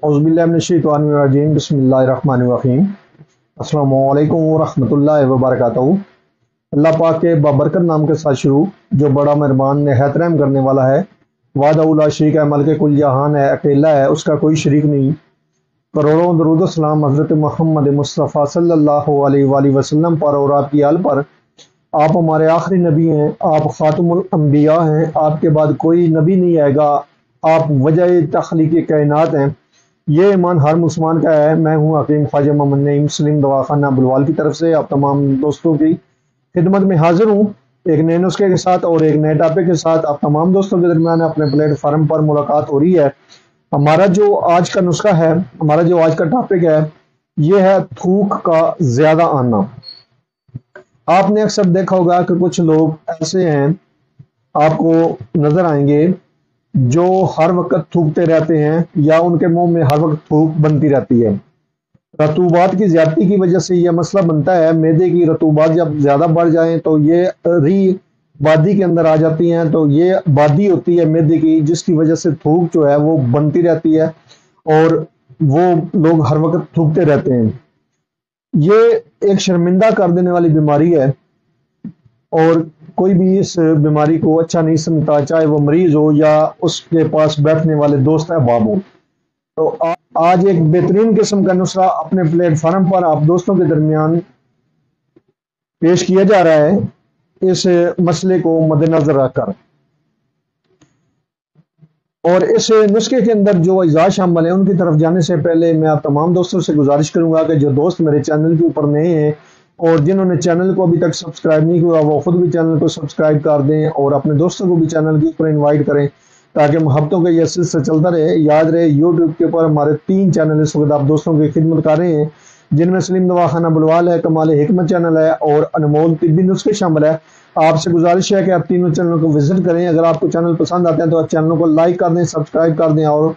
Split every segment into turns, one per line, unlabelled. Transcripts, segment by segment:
औज़ुबिल्लाहि बिस्मिल्लाहिर्रहमानिर्रहीम। अस्सलामु अलैकुम वरहमतुल्लाहि वबरकातुहू। अल्लाह पाक के बाबरकत नाम के साथ शुरू, जो बड़ा मेहरबान निहायत रहम करने वाला है। वादा उला शरीक है, मलिक कुल जहान है, अकेला है, उसका कोई शरीक नहीं। करोड़ों दरूद व सलाम हज़रत मोहम्मद मुस्तफ़ा सल्लल्लाहु अलैहि वसल्लम पर और आपकी आल पर। आप हमारे आखिरी नबी हैं, आप खातमुल अंबिया हैं, आपके बाद कोई नबी नहीं आएगा, आप वजह तख्लीक़ कायनात हैं। ये ईमान हर मुसलमान का है। मैं हूँ हकीम ख्वाजा मोहम्मद नईम मुस्लिम दवाखाना बुलवाल की तरफ से आप तमाम दोस्तों की खिदमत में हाजिर हूँ, एक नए नुस्खे के साथ और एक नए टॉपिक के साथ। आप तमाम दोस्तों के दरमियान अपने प्लेटफार्म पर मुलाकात हो रही है। हमारा जो आज का नुस्खा है, हमारा जो आज का टॉपिक है, ये है थूक का ज्यादा आना। आपने अक्सर देखा होगा कि कुछ लोग ऐसे हैं, आपको नजर आएंगे, जो हर वक्त थूकते रहते हैं या उनके मुंह में हर वक्त थूक बनती रहती है। रतूबात की ज्यादती की वजह से यह मसला बनता है। मैदे की रतूबात जब ज्यादा बढ़ जाए तो ये री बादी के अंदर आ जाती हैं, तो ये बादी होती है मैदे की, जिसकी वजह से थूक जो है वो बनती रहती है और वो लोग हर वक्त थूकते रहते हैं। ये एक शर्मिंदा कर देने वाली बीमारी है और कोई भी इस बीमारी को अच्छा नहीं समझता, चाहे वो मरीज हो या उसके पास बैठने वाले दोस्त अहबाब हो। तो आज एक बेहतरीन किस्म का नुस्खा अपने प्लेटफार्म पर आप दोस्तों के दरमियान पेश किया जा रहा है, इस मसले को मद्देनजर रखकर। और इस नुस्खे के अंदर जो अज़ा शामिल हैं, उनकी तरफ जाने से पहले मैं आप तमाम दोस्तों से गुजारिश करूंगा कि जो दोस्त मेरे चैनल के ऊपर नए हैं और जिन्होंने चैनल को अभी तक सब्सक्राइब नहीं किया, वो खुद भी चैनल को सब्सक्राइब कर दें और अपने दोस्तों को भी चैनल के ऊपर इनवाइट करें, ताकि मोहब्बतों का यह सिलसिला चलता रहे। याद रहे, यूट्यूब के ऊपर हमारे 3 चैनल इस वक्त आप दोस्तों की खिदमत कर रहे हैं, जिनमें सलीम दवाखाना बुलवाल है, कमाल हिकमत चैनल है और अनमोल तिब्बी नुस्खे शामिल है। आपसे गुजारिश है कि आप तीनों चैनलों को विजिट करें। अगर आपको चैनल पसंद आते हैं तो आप चैनल को लाइक कर दें, सब्सक्राइब कर दें और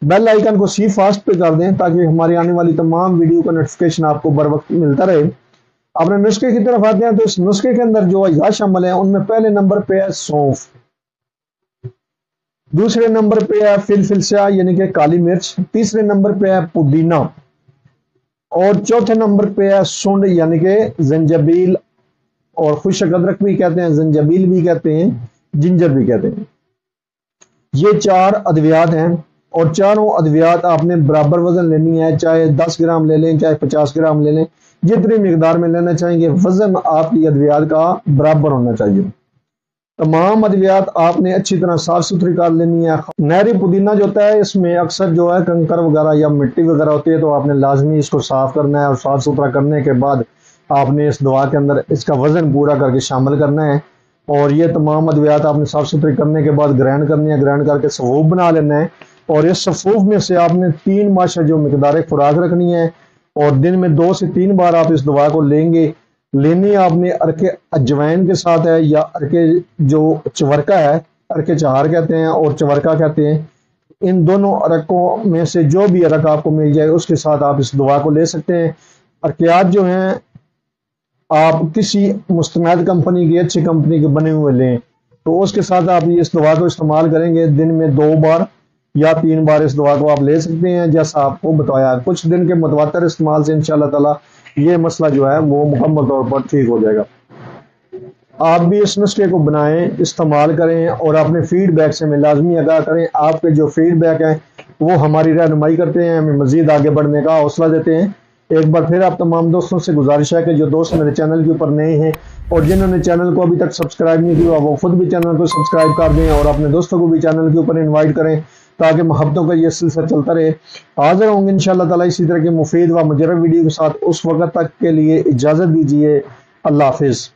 बेल आइकन को सी फास्ट पे कर दें, ताकि हमारी आने वाली तमाम वीडियो का नोटिफिकेशन आपको बर वक्त मिलता रहे। अपने नुस्खे की तरफ आते हैं तो इस नुस्खे के अंदर जो अज़ा शामिल है, उनमें पहले नंबर पे है सौंफ, दूसरे नंबर पे है फिलफिलसा यानी कि काली मिर्च, तीसरे नंबर पे है पुदीना और चौथे नंबर पे है सुंड यानी कि जंजबील, और खुशक अदरक भी कहते हैं, जंजबील भी कहते हैं, जिंजर भी कहते हैं। ये 4 अद्वियात हैं और चारों अद्वियात आपने बराबर वजन लेनी है, चाहे 10 ग्राम ले लें, चाहे 50 ग्राम ले लें, जितनी मिकदार में लेना चाहेंगे वजन आपकी अद्वियात का बराबर होना चाहिए। तमाम अद्वियात आपने अच्छी तरह साफ सुथरी कर लेनी है। नहरी पुदीना जो होता है, इसमें अक्सर जो है कंकर वगैरह या मिट्टी वगैरह होती है, तो आपने लाजमी इसको साफ करना है और साफ सुथरा करने के बाद आपने इस दवा के अंदर इसका वजन पूरा करके शामिल करना है। और ये तमाम अद्वियात आपने साफ सुथरी करने के बाद ग्राइंड करनी है, ग्राइंड करके सफूफ बना लेना है। और इस सफूफ में से आपने 3 माशा जो मिकदार खुराक रखनी है और दिन में 2 से 3 बार आप इस दवा को लेनी आपने अरके अजवैन के साथ है, या अरके जो चवरका है, अरके चहार कहते हैं और चवरका कहते हैं। इन दोनों अरकों में से जो भी अरक आपको मिल जाए उसके साथ आप इस दवा को ले सकते हैं। अरकियात जो हैं आप किसी मुस्तमद कंपनी की, अच्छी कंपनी के बने हुए लें, तो उसके साथ आप इस दवा को इस्तेमाल करेंगे। दिन में 2 बार या 3 बार इस दवा को आप ले सकते हैं, जैसा आपको बताया। कुछ दिन के मुतवातर इस्तेमाल से इंशाअल्लाह ताला ये मसला जो है वो मुकम्मल तौर पर ठीक हो जाएगा। आप भी इस नुस्खे को बनाएं, इस्तेमाल करें और अपने फीडबैक से हमें लाजमी आगाह करें। आपके जो फीडबैक हैं वो हमारी रहनुमाई करते हैं, हमें मजीद आगे बढ़ने का हौसला देते हैं। एक बार फिर आप तमाम दोस्तों से गुजारिश है कि जो दोस्त मेरे चैनल के ऊपर नए हैं और जिन्होंने चैनल को अभी तक सब्सक्राइब नहीं किया, वो खुद भी चैनल को सब्सक्राइब कर दें और अपने दोस्तों को भी चैनल के ऊपर इनवाइट करें, ताकि मोहब्बतों का ये सिलसिला चलता रहे। हाजिर होंगे इंशाअल्लाह ताला इसी तरह के मुफीद व मुजर्रब वीडियो के साथ। उस वक्त तक के लिए इजाज़त दीजिए। अल्लाह हाफिज़।